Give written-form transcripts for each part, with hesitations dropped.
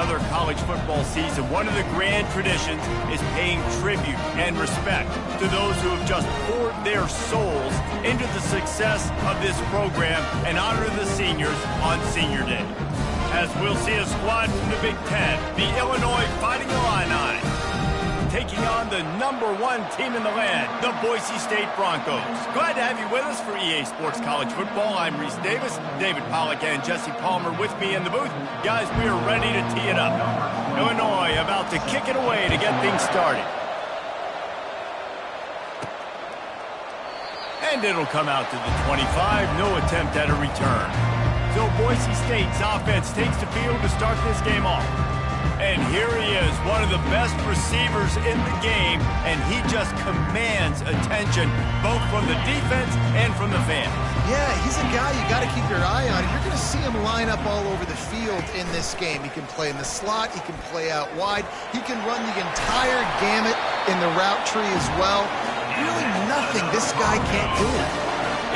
another college football season, one of the grand traditions is paying tribute and respect to those who have just poured their souls into the success of this program and honor the seniors on Senior Day. As we'll see a squad from the Big Ten, the Illinois Fighting Illini, taking on the #1 team in the land, the Boise State Broncos. Glad to have you with us for EA Sports College Football. I'm Reese Davis, David Pollack and Jesse Palmer with me in the booth. Guys, we are ready to tee it up. Illinois about to kick it away to get things started. And it'll come out to the 25, no attempt at a return. So Boise State's offense takes the field to start this game off. And here he is, one of the best receivers in the game, and he just commands attention, both from the defense and from the fans. Yeah, he's a guy you got to keep your eye on. You're going to see him line up all over the field in this game. He can play in the slot. He can play out wide. He can run the entire gamut in the route tree as well. Really nothing this guy can't do.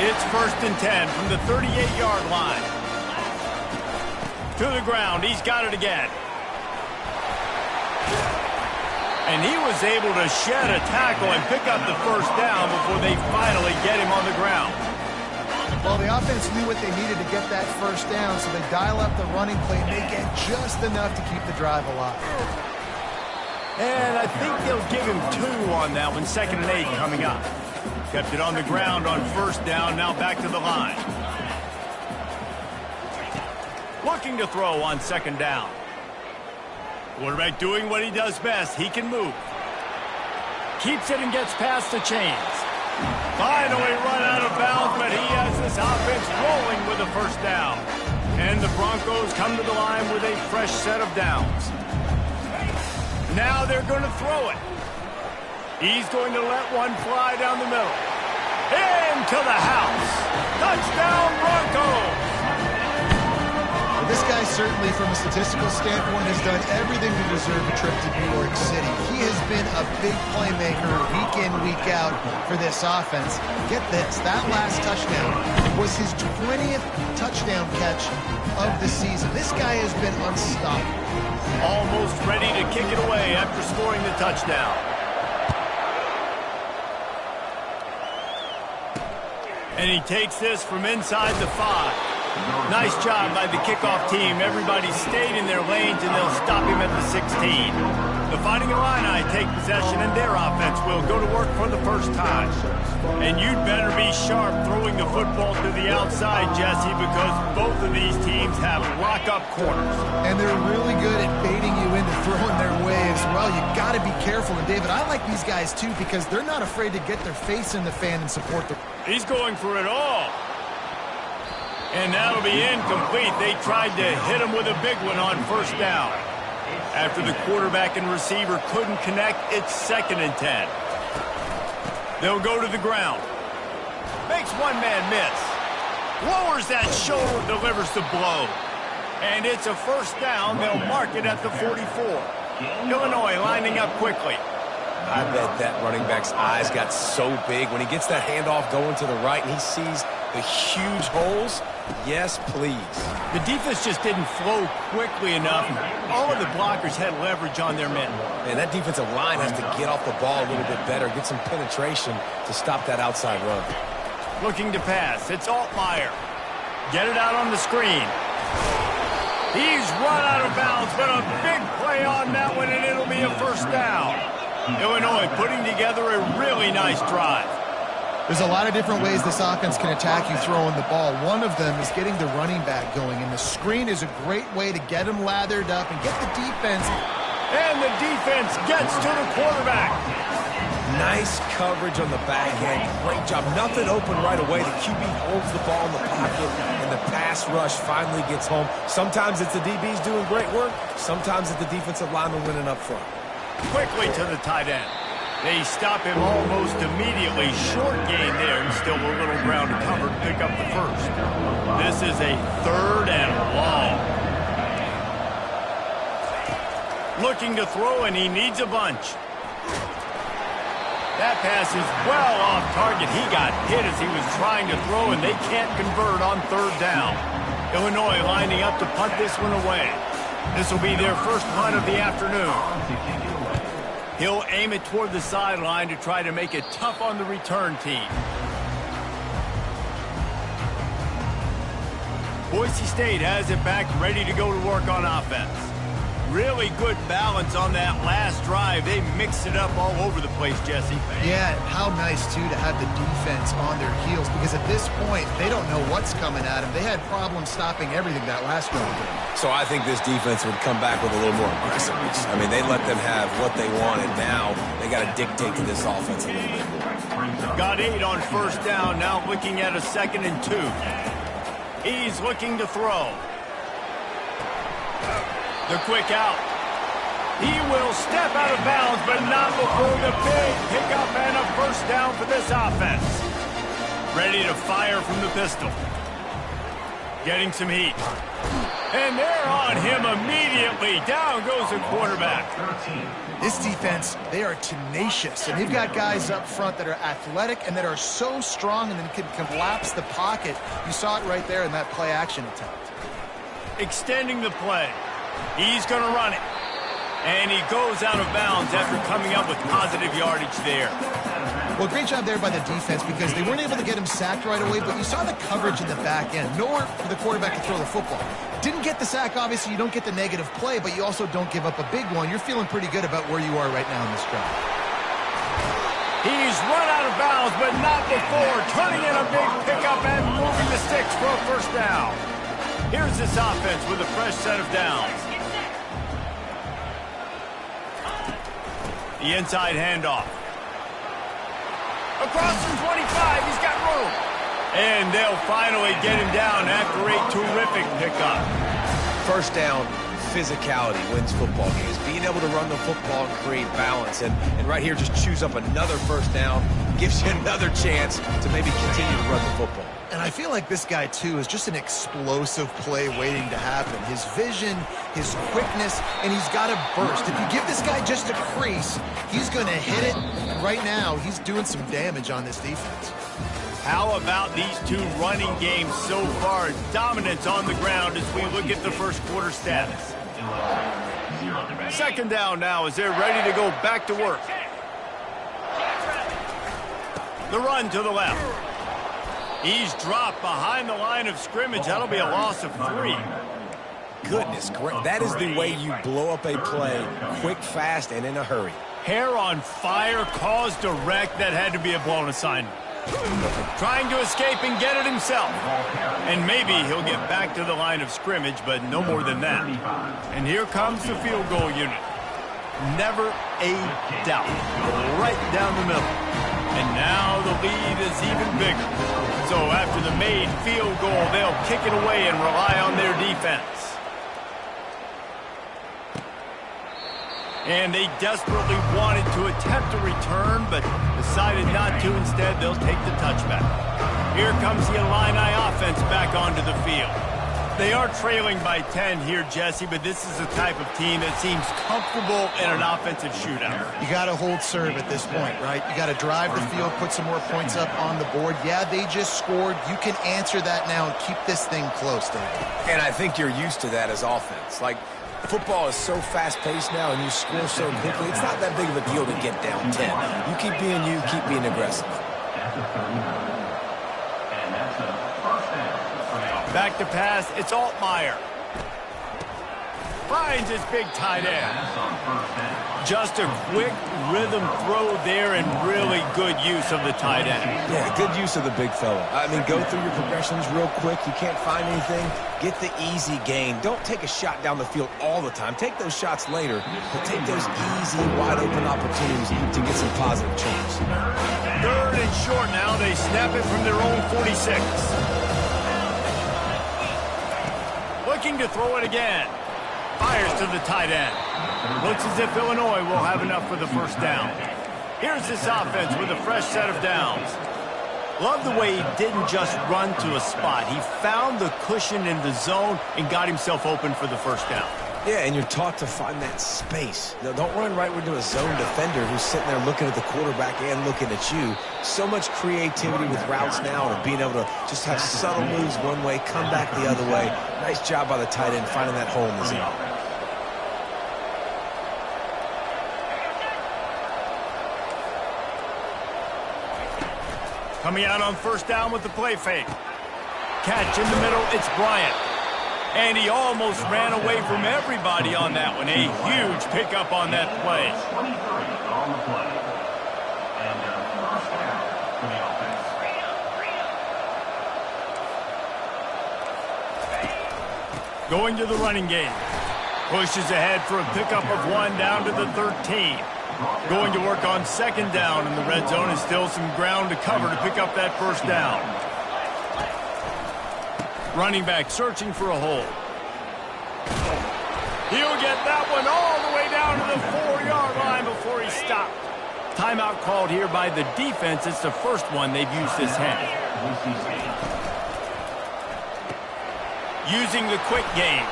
It's 1st and 10 from the 38-yard line. To the ground. He's got it again. And he was able to shed a tackle and pick up the first down before they finally get him on the ground. Well, the offense knew what they needed to get that first down, so they dial up the running play and they get just enough to keep the drive alive. And I think they'll give him 2 on that one, 2nd and 8 coming up. Kept it on the ground on 1st down, now back to the line. Looking to throw on 2nd down. Quarterback doing what he does best. He can move. Keeps it and gets past the chains. Finally run out of bounds, but he has this offense rolling with a 1st down. And the Broncos come to the line with a fresh set of downs. Now they're going to throw it. He's going to let one fly down the middle. Into the house. Touchdown, Broncos! This guy certainly, from a statistical standpoint, has done everything to deserve a trip to New York City. He has been a big playmaker week in, week out for this offense. Get this, that last touchdown was his 20th touchdown catch of the season. This guy has been unstoppable. Almost ready to kick it away after scoring the touchdown. And he takes this from inside the 5. Nice job by the kickoff team. Everybody stayed in their lanes, and they'll stop him at the 16. The Fighting Illini take possession, and their offense will go to work for the first time. And you'd better be sharp throwing the football to the outside, Jesse, because both of these teams have lock-up corners. And they're really good at baiting you into throwing their way as well. You got to be careful. And, David, I like these guys, too, because they're not afraid to get their face in the fan and support the... He's going for it all. And that'll be incomplete. They tried to hit him with a big one on 1st down. After the quarterback and receiver couldn't connect, it's 2nd and 10. They'll go to the ground. Makes one man miss. Lowers that shoulder, delivers the blow. And it's a 1st down. They'll mark it at the 44. Illinois lining up quickly. I bet that running back's eyes got so big when he gets that handoff going to the right and he sees the huge holes. Yes, please. The defense just didn't flow quickly enough. All of the blockers had leverage on their men. And that defensive line has to get off the ball a little bit better, get some penetration to stop that outside run. Looking to pass. It's Altmaier. Get it out on the screen. He's run out of bounds, but a big play on that one, and it'll be a 1st down. Illinois putting together a really nice drive. There's a lot of different ways this offense can attack you throwing the ball. One of them is getting the running back going, and the screen is a great way to get him lathered up and get the defense. And the defense gets to the quarterback. Nice coverage on the back end. Great job. Nothing open right away. The QB holds the ball in the pocket, and the pass rush finally gets home. Sometimes it's the DBs doing great work. Sometimes it's the defensive lineman winning up front. Quickly to the tight end. They stop him almost immediately. Short gain there, and still a little ground to cover to pick up the 1st. This is a 3rd and long. Looking to throw, and he needs a bunch. That pass is well off target. He got hit as he was trying to throw, and they can't convert on 3rd down. Illinois lining up to punt this one away. This will be their first punt of the afternoon. He'll aim it toward the sideline to try to make it tough on the return team. Boise State has it back, ready to go to work on offense. Really good balance on that last drive. They mixed it up all over the place, Jesse. Yeah, how nice, too, to have the defense on their heels, because at this point, they don't know what's coming at them. They had problems stopping everything that last drive. So I think this defense would come back with a little more aggressiveness. I mean, they let them have what they wanted. Now they got to dictate to this offense a little bit more. Got 8 on first down, now looking at a 2nd and 2. He's looking to throw. The quick out. He will step out of bounds, but not before the big pickup and a first down for this offense. Ready to fire from the pistol. Getting some heat. And they're on him immediately. Down goes the quarterback. This defense, they are tenacious, and they've got guys up front that are athletic and that are so strong and then can collapse the pocket. You saw it right there in that play-action attempt. Extending the play. He's going to run it. And he goes out of bounds after coming up with positive yardage there. Well, great job there by the defense because they weren't able to get him sacked right away, but you saw the coverage in the back end. Nowhere for the quarterback to throw the football. Didn't get the sack, obviously. You don't get the negative play, but you also don't give up a big one. You're feeling pretty good about where you are right now in this drive. He's run out of bounds, but not before. Turning in a big pickup and moving the sticks for a first down. Here's this offense with a fresh set of downs. The inside handoff. Across the 25, he's got room. And they'll finally get him down after a terrific pickup. First down, physicality wins football games. Being able to run the football and create balance. And right here, just choose up another first down. Gives you another chance to maybe continue to run the football. And I feel like this guy, too, is just an explosive play waiting to happen. His vision, his quickness, and he's got a burst. If you give this guy just a crease, he's going to hit it. And right now, he's doing some damage on this defense. How about these two running games so far? Dominance on the ground as we look at the first quarter stats. Second down now as they're ready to go back to work. The run to the left. He's dropped behind the line of scrimmage. That'll be a loss of 3. Goodness, that is the way you blow up a play quick, fast, and in a hurry. Hair on fire, cause direct. That had to be a blown assignment. Trying to escape and get it himself. And maybe he'll get back to the line of scrimmage, but no more than that. And here comes the field goal unit. Never a doubt. Right down the middle. And now the lead is even bigger. So after the made field goal, they'll kick it away and rely on their defense. And they desperately wanted to attempt a return, but decided not to. Instead, they'll take the touchback. Here comes the Illini offense back onto the field. They are trailing by 10 here, Jesse, but this is the type of team that seems comfortable in an offensive shootout. You got to hold serve at this point, right? You got to drive the field, put some more points up on the board. Yeah, they just scored. You can answer that now and keep this thing close, David. And I think you're used to that as offense. Like, football is so fast-paced now and you score so quickly, it's not that big of a deal to get down 10. You keep being you, keep being aggressive. Back to pass, it's Altmaier. Finds his big tight end. Just a quick rhythm throw there and really good use of the tight end. Yeah, good use of the big fella. I mean, go through your progressions real quick. You can't find anything. Get the easy gain. Don't take a shot down the field all the time. Take those shots later, but take those easy, wide-open opportunities to get some positive change. Third and short now. They snap it from their own 46. Looking to throw it again. Fires to the tight end. Looks as if Illinois will have enough for the first down. Here's this offense with a fresh set of downs. Love the way he didn't just run to a spot. He found the cushion in the zone and got himself open for the first down. Yeah, and you're taught to find that space. Now, don't run right into a zone defender who's sitting there looking at the quarterback and looking at you. So much creativity with routes now and being able to just have subtle moves one way, come back the other way. Nice job by the tight end finding that hole in the zone. Coming out on first down with the play fake. Catch in the middle, it's Bryant. And he almost ran away from everybody on that one. A huge pickup on that play. Going to the running game. Pushes ahead for a pickup of 1 down to the 13. Going to work on second down in the red zone, and still some ground to cover to pick up that first down. Running back searching for a hole. He'll get that one all the way down to the 4-yard line before he stopped. Timeout called here by the defense. It's the first one they've used this half. Using the quick game.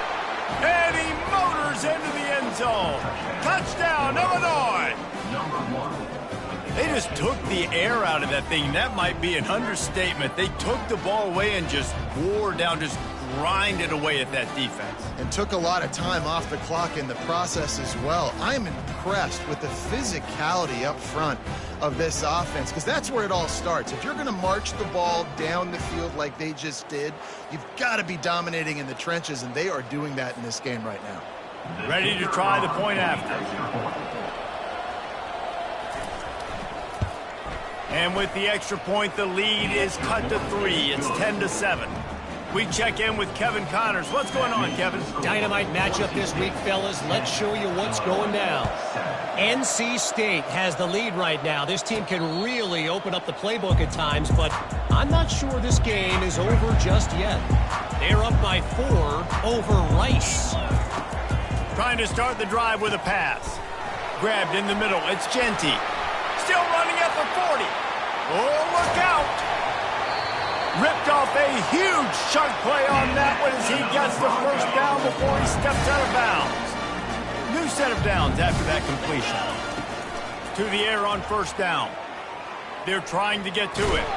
And he motors into the end zone. Touchdown, Illinois! They just took the air out of that thing. That might be an understatement. They took the ball away and just wore down, just grinded away at that defense. And took a lot of time off the clock in the process as well. I'm impressed with the physicality up front of this offense, because that's where it all starts. If you're going to march the ball down the field like they just did, you've got to be dominating in the trenches, and they are doing that in this game right now. Ready to try the point after. And with the extra point, the lead is cut to 3. It's 10-7. We check in with Kevin Connors. What's going on, Kevin? Dynamite matchup this week, fellas. Let's show you what's going down. NC State has the lead right now. This team can really open up the playbook at times, but I'm not sure this game is over just yet. They're up by 4 over Rice. Trying to start the drive with a pass. Grabbed in the middle. It's Genty. Still running at the 40. Oh, look out. Ripped off a huge chunk play on that one as he gets the first down before he steps out of bounds. New set of downs after that completion. To the air on first down. They're trying to get to it.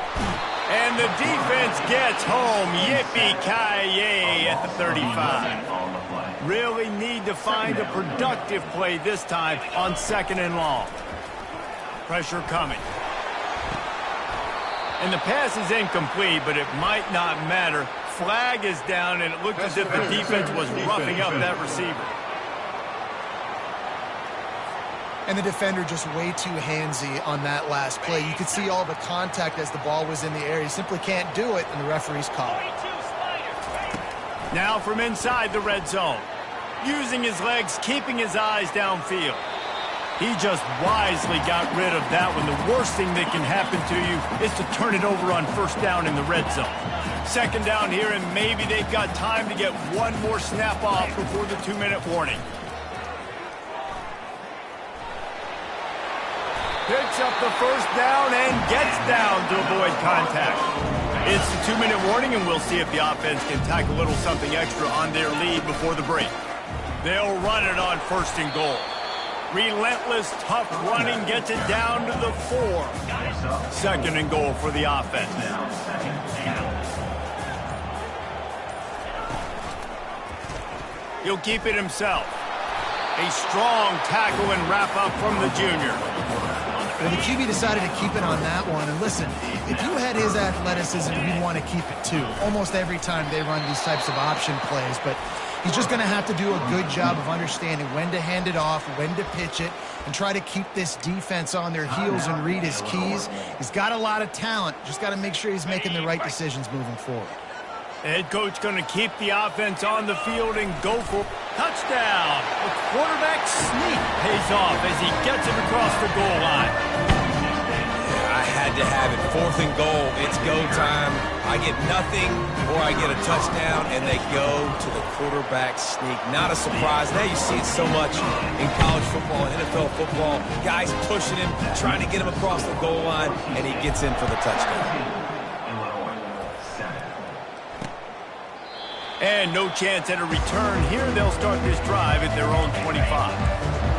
And the defense gets home. Yippee-ki-yay at the 35. Really need to find a productive play this time on second and long. Pressure coming. And the pass is incomplete, but it might not matter. Flag is down, and it looked as if the defense was roughing up that receiver. And the defender just way too handsy on that last play. You could see all the contact as the ball was in the air. He simply can't do it, and the referee's call. Now from inside the red zone. Using his legs, keeping his eyes downfield. He just wisely got rid of that one. The worst thing that can happen to you is to turn it over on first down in the red zone. Second down here, and maybe they've got time to get one more snap off before the 2-minute warning. Picks up the first down and gets down to avoid contact. It's the 2-minute warning, and we'll see if the offense can tack a little something extra on their lead before the break. They'll run it on first and goal. Relentless, tough running gets it down to the 4. Second and goal for the offense. He'll keep it himself. A strong tackle and wrap up from the junior. Well, the QB decided to keep it on that one. And listen, if you had his athleticism, you'd want to keep it too. Almost every time they run these types of option plays, but he's just going to have to do a good job of understanding when to hand it off, when to pitch it, and try to keep this defense on their heels and read his keys. He's got a lot of talent. Just got to make sure he's making the right decisions moving forward. The head coach going to keep the offense on the field and go for touchdown. The quarterback sneak pays off as he gets it across the goal line. Yeah, I had to have it. 4th and goal. It's go time. I get nothing or I get a touchdown, and they go to the quarterback sneak. Not a surprise. Now you see it so much in college football and NFL football. Guys pushing him, trying to get him across the goal line, and he gets in for the touchdown. And no chance at a return. Here they'll start this drive at their own 25.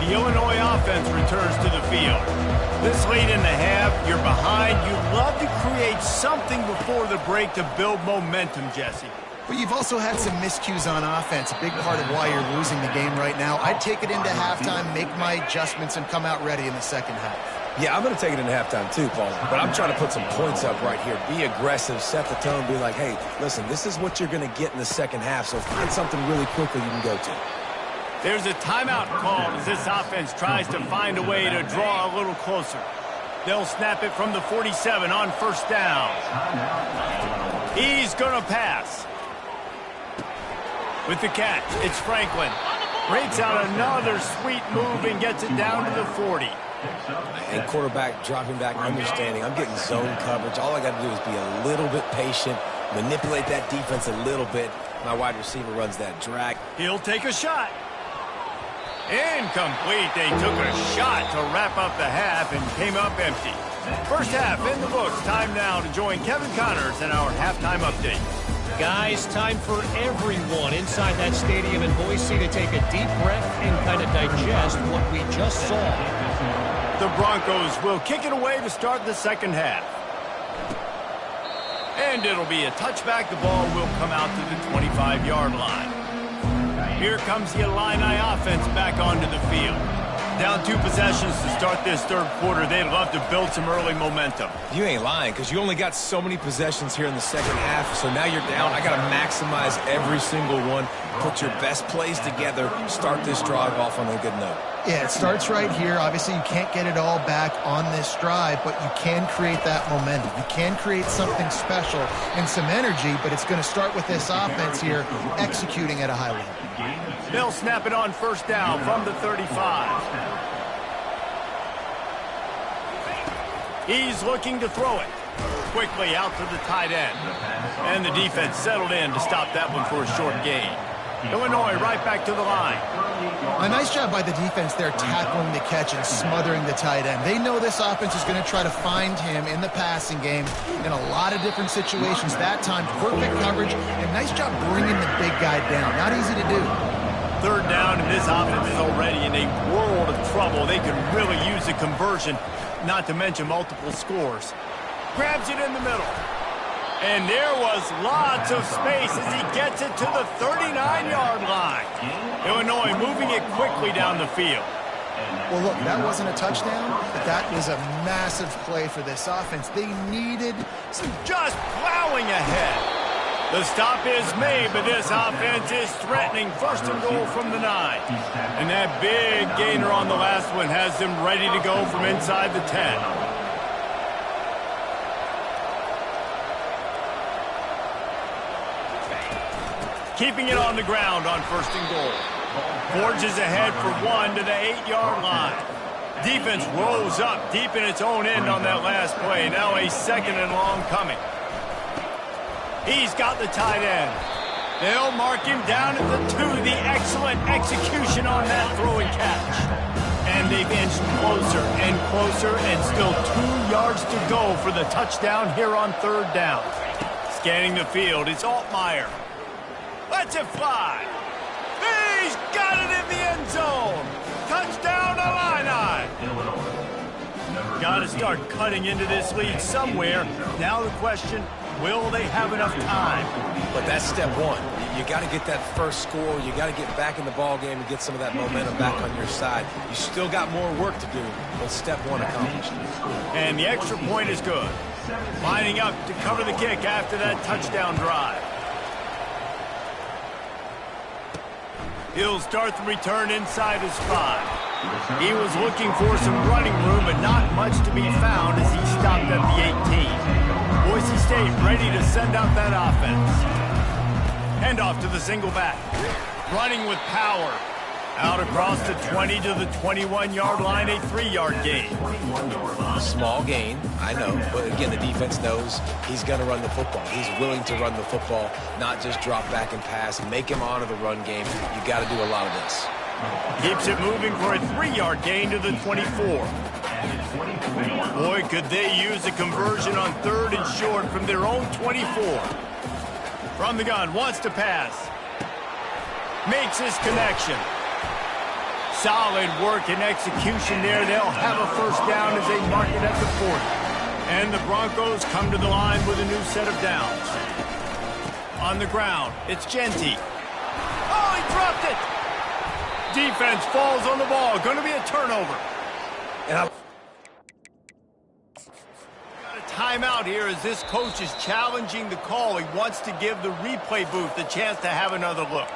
The Illinois offense returns to the field. This late in the half, you're behind. You'd love to create something before the break to build momentum, Jesse. But you've also had some miscues on offense, a big part of why you're losing the game right now. I'd take it into halftime, make my adjustments, and come out ready in the second half. Yeah, I'm going to take it in halftime too, Paul. But I'm trying to put some points up right here. Be aggressive, set the tone, be like, hey, listen, this is what you're going to get in the second half, so find something really quickly you can go to. There's a timeout called as this offense tries to find a way to draw a little closer. They'll snap it from the 47 on first down. He's going to pass. With the catch, it's Franklin. Breaks out another sweet move and gets it down to the 40. And quarterback dropping back, understanding. I'm getting zone coverage. All I got to do is be a little bit patient, manipulate that defense a little bit. My wide receiver runs that drag. He'll take a shot. Incomplete. They took a shot to wrap up the half and came up empty. First half in the books. Time now to join Kevin Connors in our halftime update. Guys, time for everyone inside that stadium in Boise to take a deep breath and kind of digest what we just saw. The Broncos will kick it away to start the second half. And it'll be a touchback. The ball will come out to the 25-yard line. Here comes the Illini offense back onto the field. Down 2 possessions to start this third quarter. They'd love to build some early momentum. You ain't lying, because you only got so many possessions here in the second half, so now you're down. I got to maximize every single one, put your best plays together, start this drive off on a good note. Yeah, it starts right here. Obviously, you can't get it all back on this drive, but you can create that momentum. You can create something special and some energy, but it's going to start with this offense here executing at a high level. They'll snap it on first down from the 35. He's looking to throw it. Quickly out to the tight end. And the defense settled in to stop that one for a short gain. Illinois right back to the line. A nice job by the defense there tackling the catch and smothering the tight end. They know this offense is going to try to find him in the passing game in a lot of different situations. That time, perfect coverage and nice job bringing the big guy down. Not easy to do. Third down, and this offense is already in a world of trouble. They could really use a conversion, not to mention multiple scores. Grabs it in the middle. And there was lots of space as he gets it to the 39-yard line. Illinois moving it quickly down the field. Well, look, that wasn't a touchdown, but that was a massive play for this offense. They needed some... Just plowing ahead. The stop is made, but this offense is threatening. First and goal from the 9. And that big gainer on the last one has them ready to go from inside the 10. Keeping it on the ground on first and goal. Forges ahead for 1 to the 8-yard line. Defense rolls up deep in its own end on that last play. Now a second and long coming. He's got the tight end. They'll mark him down at the 2. The excellent execution on that throw and catch. And they've inched closer and closer, and still 2 yards to go for the touchdown here on third down. Scanning the field, it's Altmaier. Lets it fly. He's got it in the end zone. Touchdown, Illini. Got to start cutting into this lead somewhere. Now the question, will they have enough time? But that's step one. You got to get that first score. You got to get back in the ball game and get some of that momentum back on your side. You still got more work to do, but step one accomplished. And the extra point is good. Lining up to cover the kick after that touchdown drive. He'll start the return inside his 5. He was looking for some running room, but not much to be found as he stopped at the 18. Boise State ready to send out that offense. Handoff to the single back. Running with power. Out across the 20 to the 21-yard line, a 3-yard gain. Small gain, I know, but again, the defense knows he's going to run the football. He's willing to run the football, not just drop back and pass, make him honor the run game. You got to do a lot of this. Keeps it moving for a 3-yard gain to the 24. Boy, could they use a conversion on third and short from their own 24. From the gun, wants to pass. Makes his connection. Solid work and execution there. They'll have a first down as they mark it at the 40. And the Broncos come to the line with a new set of downs. On the ground, it's Genty. Oh, he dropped it! Defense falls on the ball. Going to be a turnover. timeout here as this coach is challenging the call. He wants to give the replay booth a chance to have another look.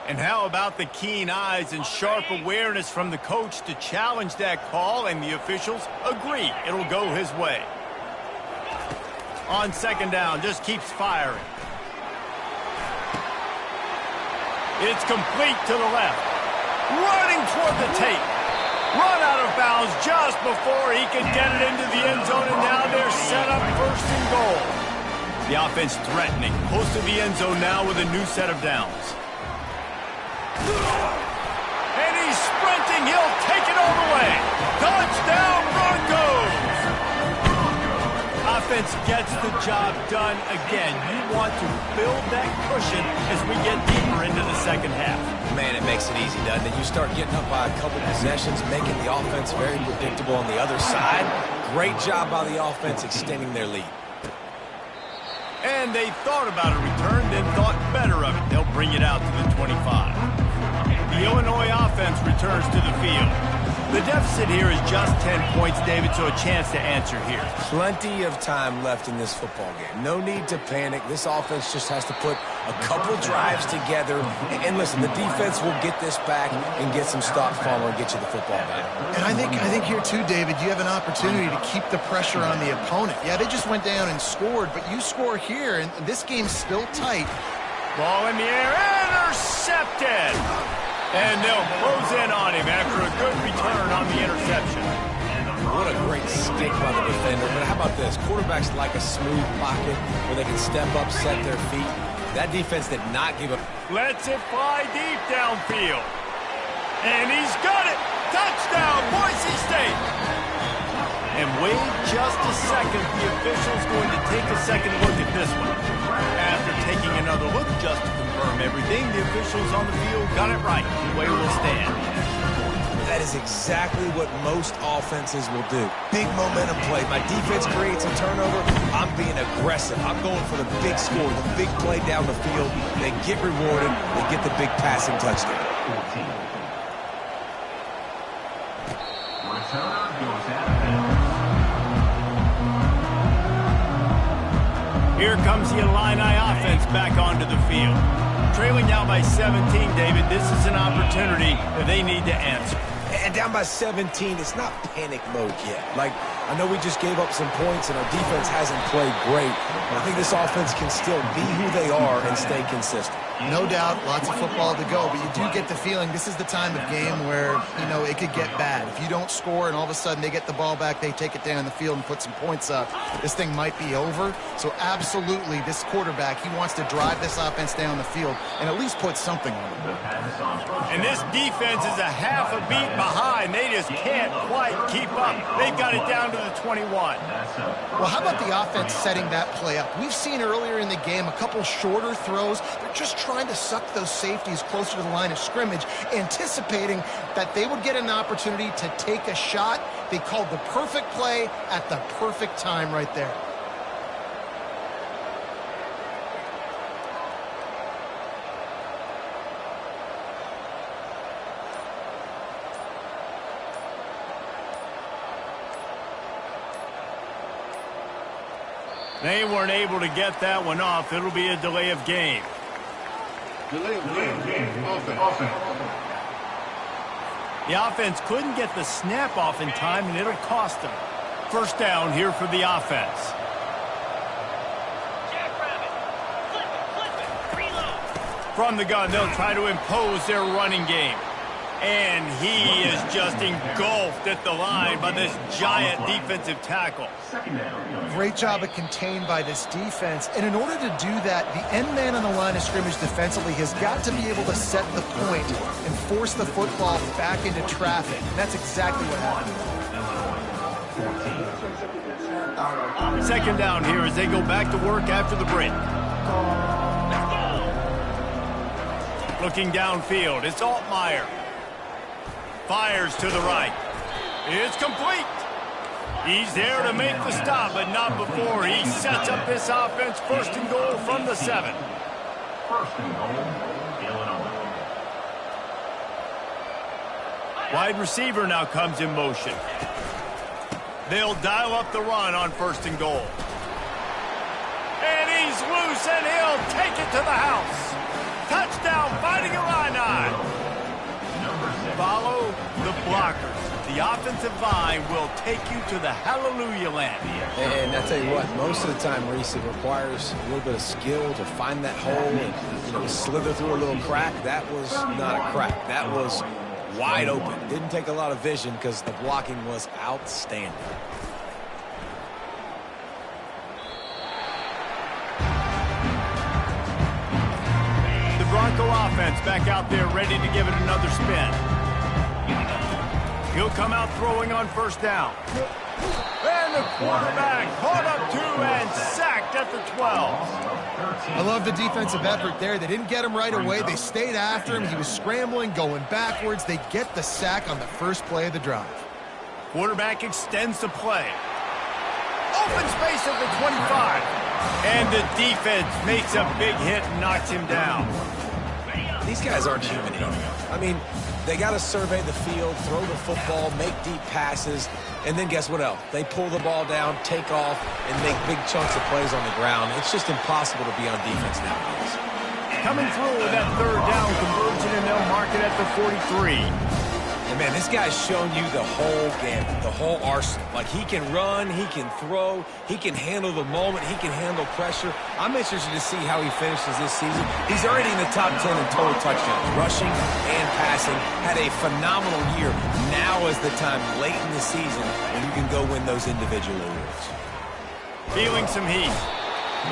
And how about the keen eyes and sharp awareness from the coach to challenge that call, and the officials agree it'll go his way. On second down, just keeps firing. It's complete to the left. Running toward the tape. Run out of bounds just before he can get it into the end zone, and now they're set up first and goal. The offense threatening. Close to the end zone now with a new set of downs. And he's sprinting. He'll take it all the way. Touchdown, Broncos! Offense gets the job done again. You want to build that cushion as we get deeper into the second half. Man, it makes it easy, doesn't it? You start getting up by a couple possessions, making the offense very predictable on the other side. Great job by the offense extending their lead. And they thought about a return, then thought better of it. They'll bring it out to the 25. The Illinois offense returns to the field. The deficit here is just 10 points, David, so a chance to answer here. Plenty of time left in this football game. No need to panic. This offense just has to put a couple drives together. And listen, the defense will get this back and get some stops following and get you the football back. And I think here too, David, you have an opportunity to keep the pressure on the opponent. Yeah, they just went down and scored, but you score here, and this game's still tight. Ball in the air, intercepted! And they'll close in on him after a good return on the interception. What a great stick by the defender. But how about this? Quarterbacks like a smooth pocket where they can step up, set their feet. That defense did not give up. Lets it fly deep downfield. And he's got it! Touchdown, Boise State! And wait just a second. The official's going to take a second look at this one. After taking another look just to confirm everything, the officials on the field got it right. The way will stand. That is exactly what most offenses will do. Big momentum play. My defense creates a turnover. I'm being aggressive. I'm going for the big score, the big play down the field. They get rewarded. They get the big passing touchdown. Here comes the Illini offense back onto the field. Trailing down by 17, David, this is an opportunity that they need to answer. And down by 17, it's not panic mode yet. Like, I know we just gave up some points and our defense hasn't played great, but I think this offense can still be who they are and stay consistent. No doubt, lots of football to go, but you do get the feeling this is the time of game where, you know, it could get bad. If you don't score and all of a sudden they get the ball back, they take it down the field and put some points up, this thing might be over. So absolutely, this quarterback, he wants to drive this offense down the field and at least put something on the board. And this defense is a half a beat behind. They just can't quite keep up. They've got it down to the 21. Well, how about the offense setting that play up? We've seen earlier in the game a couple shorter throws. They're just trying to suck those safeties closer to the line of scrimmage, anticipating that they would get an opportunity to take a shot. They called the perfect play at the perfect time right there. They weren't able to get that one off. It'll be a delay of game. Delay of game. Offense. The offense couldn't get the snap off in time, and it'll cost them. First down here for the offense. From the gun, they'll try to impose their running game. And he is just engulfed at the line by this giant defensive tackle. Great job of contained by this defense. And in order to do that, the end man on the line of scrimmage defensively has got to be able to set the point and force the football back into traffic. And that's exactly what happened. Second down here as they go back to work after the break. Looking downfield, it's Altmaier. Fires to the right. It's complete. He's there to make the stop, but not before he sets up this offense. First and goal from the 7. First and goal, Illinois. Wide receiver now comes in motion. They'll dial up the run on 1st and goal. And he's loose, and he'll take it to the house. Touchdown, Fighting Illini. Follow the blockers. The offensive line will take you to the hallelujah land. And I tell you what, most of the time, Reese, it requires a little bit of skill to find that hole and, slither through a little crack. That was not a crack. That was wide open. Didn't take a lot of vision because the blocking was outstanding. The Bronco offense back out there ready to give it another spin. He'll come out throwing on 1st down. And the quarterback caught up to and sacked at the 12. I love the defensive effort there. They didn't get him right away. They stayed after him. He was scrambling, going backwards. They get the sack on the first play of the drive. Quarterback extends the play. Open space at the 25. And the defense makes a big hit and knocks him down. These guys aren't human anymore. I mean, they got to survey the field, throw the football, make deep passes, and then guess what else? They pull the ball down, take off, and make big chunks of plays on the ground. It's just impossible to be on defense nowadays. Coming through with that 3rd down conversion, and they'll mark it at the 43. And man, this guy's shown you the whole gamut, the whole arsenal. Like, he can run, he can throw, he can handle the moment, he can handle pressure. I'm interested to see how he finishes this season. He's already in the top 10 in total touchdowns, rushing and passing. Had a phenomenal year. Now is the time, late in the season, when you can go win those individual awards. Feeling some heat.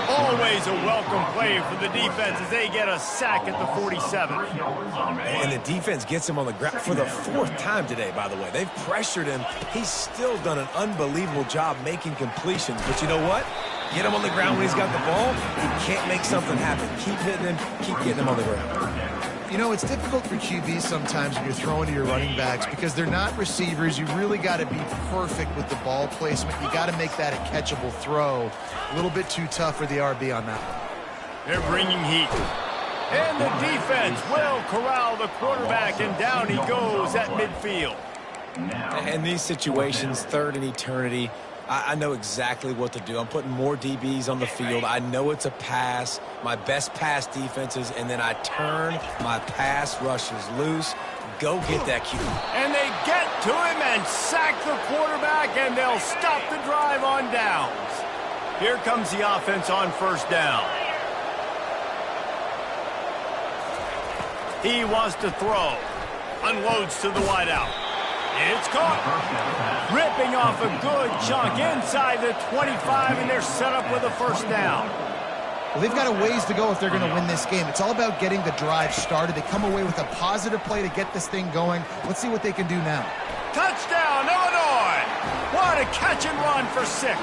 Always a welcome play for the defense as they get a sack at the 47. And the defense gets him on the ground for the 4th time today, by the way. They've pressured him. He's still done an unbelievable job making completions. But you know what? Get him on the ground when he's got the ball. He can't make something happen. Keep hitting him. Keep getting him on the ground. It's difficult for QBs sometimes when you're throwing to your running backs because they're not receivers. You really got to be perfect with the ball placement. You got to make that a catchable throw. A little bit too tough for the RB on that one. They're bringing heat. And the defense will corral the quarterback, and down he goes at midfield. In these situations, 3rd and eternity, I know exactly what to do. I'm putting more DBs on the field. I know it's a pass, my best pass defenses, and then I turn my pass rushers loose. Go get that QB. And they get to him and sack the quarterback, and they'll stop the drive on downs. Here comes the offense on 1st down. He wants to throw. Unloads to the wideout. It's caught. Ripping off a good chunk inside the 25, and they're set up with a 1st down. Well, they've got a ways to go if they're going to win this game. It's all about getting the drive started. They come away with a positive play to get this thing going. Let's see what they can do now. Touchdown, Illinois! What a catch and run for 6.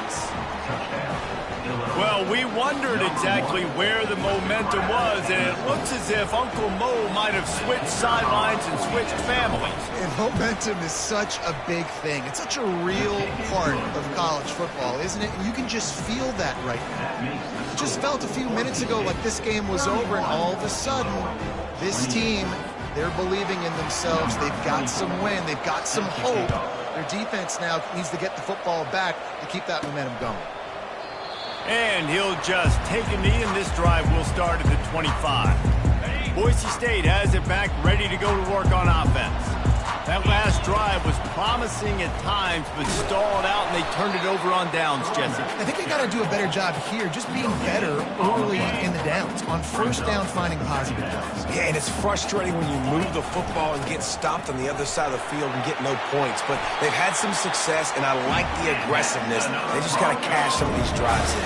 Well, we wondered exactly where the momentum was, and it looks as if Uncle Mo might have switched sidelines and switched families. And momentum is such a big thing. It's such a real part of college football, isn't it? And you can just feel that right now. It just felt a few minutes ago like this game was over, and all of a sudden, this team, they're believing in themselves. They've got some wind. They've got some hope. Their defense now needs to get the football back to keep that momentum going. And he'll just take a knee, and this drive will start at the 25. Boise State has it back, ready to go to work on offense. That last drive was promising at times, but stalled out, and they turned it over on downs, Jesse. I think they got to do a better job here, just being better early in the downs. On 1st down, finding positive plays. Yeah, and it's frustrating when you move the football and get stopped on the other side of the field and get no points. But they've had some success, and I like the aggressiveness. They just got to cash some of these drives in.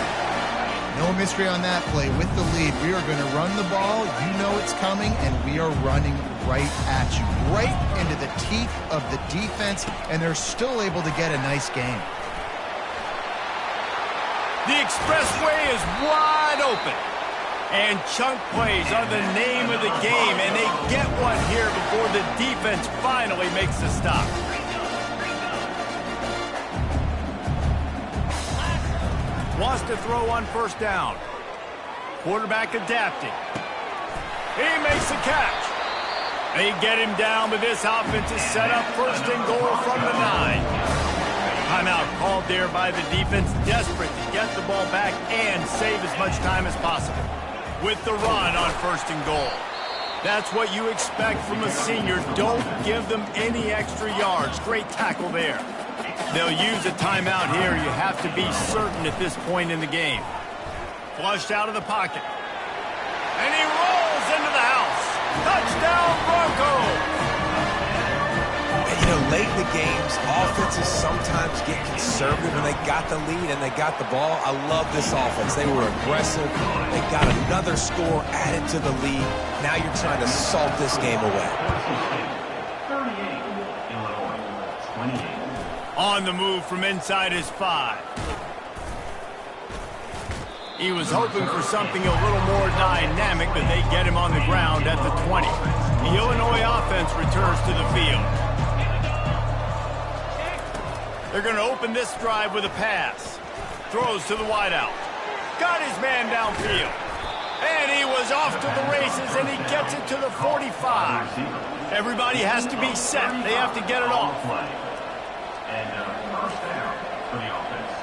No mystery on that play. With the lead, we are going to run the ball. You know it's coming, and we are running right at you, right into the teeth of the defense, and they're still able to get a nice game. The expressway is wide open, and chunk plays are the name of the game, and they get one here before the defense finally makes the stop. Wants to throw on 1st down. Quarterback adapting. He makes a catch. They get him down, but this offense is set up 1st and goal from the 9. Timeout called there by the defense, desperate to get the ball back and save as much time as possible. With the run on 1st and goal. That's what you expect from a senior. Don't give them any extra yards. Great tackle there. They'll use a timeout here. You have to be certain at this point in the game. Flushed out of the pocket. And he rolls into the house. Touchdown, Broncos! You know, late in the games, offenses sometimes get conservative when they got the lead and they got the ball. I love this offense. They were aggressive. They got another score added to the lead. Now you're trying to salt this game away. 38, Illinois, 28. On the move from inside his 5. He was hoping for something a little more dynamic, but they get him on the ground at the 20. The Illinois offense returns to the field. They're going to open this drive with a pass. Throws to the wideout. Got his man downfield. And he was off to the races, and he gets it to the 45. Everybody has to be set. They have to get it off. And first down for the offense.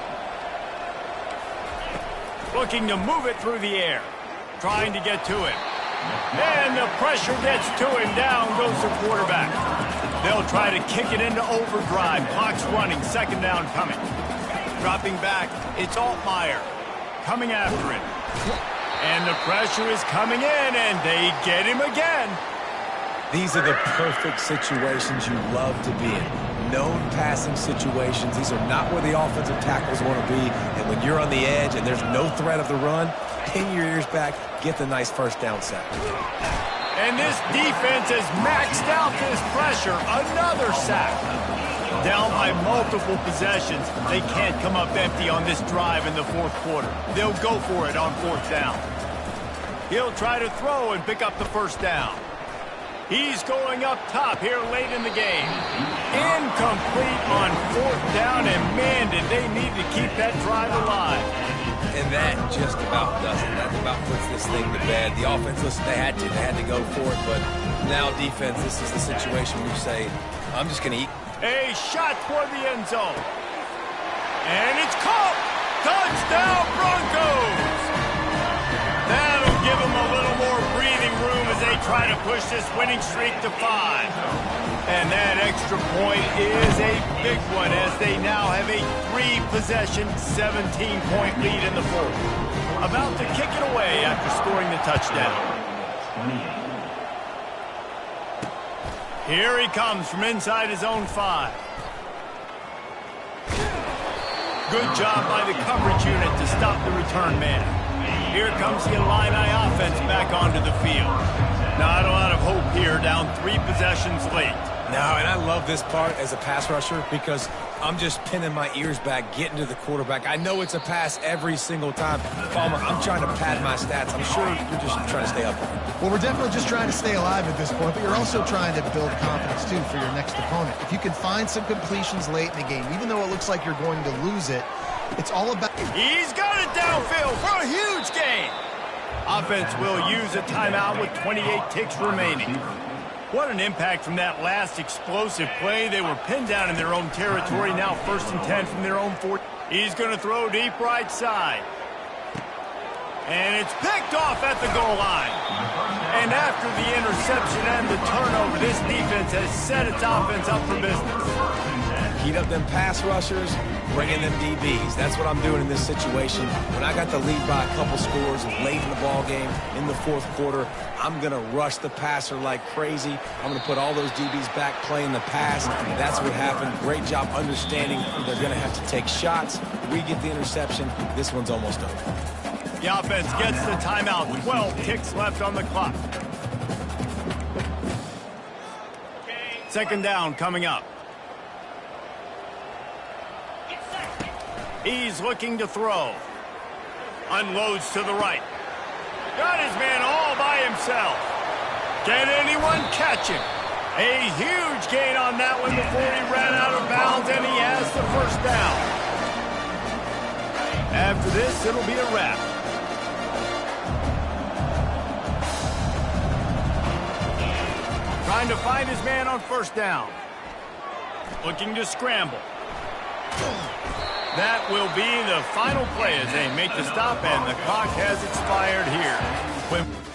Looking to move it through the air. Trying to get to him. And the pressure gets to him. Down goes the quarterback. They'll try to kick it into overdrive. Clock's running. 2nd down coming. Dropping back. It's Altmaier. Coming after him. And the pressure is coming in, and they get him again. These are the perfect situations you love to be in. Known passing situations. These are not where the offensive tackles want to be. And when you're on the edge and there's no threat of the run, pin your ears back, get the nice 1st down sack. And this defense has maxed out this pressure. Another sack. Down by multiple possessions. They can't come up empty on this drive in the 4th quarter. They'll go for it on 4th down. He'll try to throw and pick up the 1st down. He's going up top here late in the game. Incomplete on 4th down, and man, did they need to keep that drive alive. And that just about does it. That about puts this thing to bed. The offense, listen, they had to go for it, but now defense, this is the situation where you say, I'm just going to eat. A shot toward the end zone. And it's caught. Touchdown, Broncos. That'll give them a little more breathing room as they try to push this winning streak to 5. And that extra point is a big one as they now have a 3-possession, 17-point lead in the 4th. About to kick it away after scoring the touchdown. Here he comes from inside his own 5. Good job by the coverage unit to stop the return man. Here comes the Illini offense back onto the field. Not a lot of hope here, down 3 possessions late. No, and I love this part as a pass rusher because I'm just pinning my ears back, getting to the quarterback. I know it's a pass every single time. Palmer, I'm trying to pad my stats. I'm sure you're just trying to stay up there. Well, we're definitely just trying to stay alive at this point, but you're also trying to build confidence, too, for your next opponent. If you can find some completions late in the game, even though it looks like you're going to lose it, it's all about... He's got it downfield for a huge gain. Offense will use a timeout with 28 ticks remaining. What an impact from that last explosive play. They were pinned down in their own territory. Now 1st and 10 from their own 40. He's going to throw deep right side. And it's picked off at the goal line. And after the interception and the turnover, this defense has set its offense up for business. Heat up them pass rushers, bring in them DBs. That's what I'm doing in this situation. When I got the lead by a couple scores late in the ball game, in the 4th quarter, I'm going to rush the passer like crazy. I'm going to put all those DBs back playing the pass. That's what happened. Great job understanding they're going to have to take shots. We get the interception. This one's almost over. The offense gets the timeout. 12 ticks left on the clock. 2nd down coming up. He's looking to throw. Unloads to the right. Got his man all by himself. Can anyone catch him? A huge gain on that one before he ran out of bounds, and he has the 1st down. After this, it'll be a wrap. Trying to find his man on 1st down. Looking to scramble. That will be the final play as they make the stop, and the clock has expired here.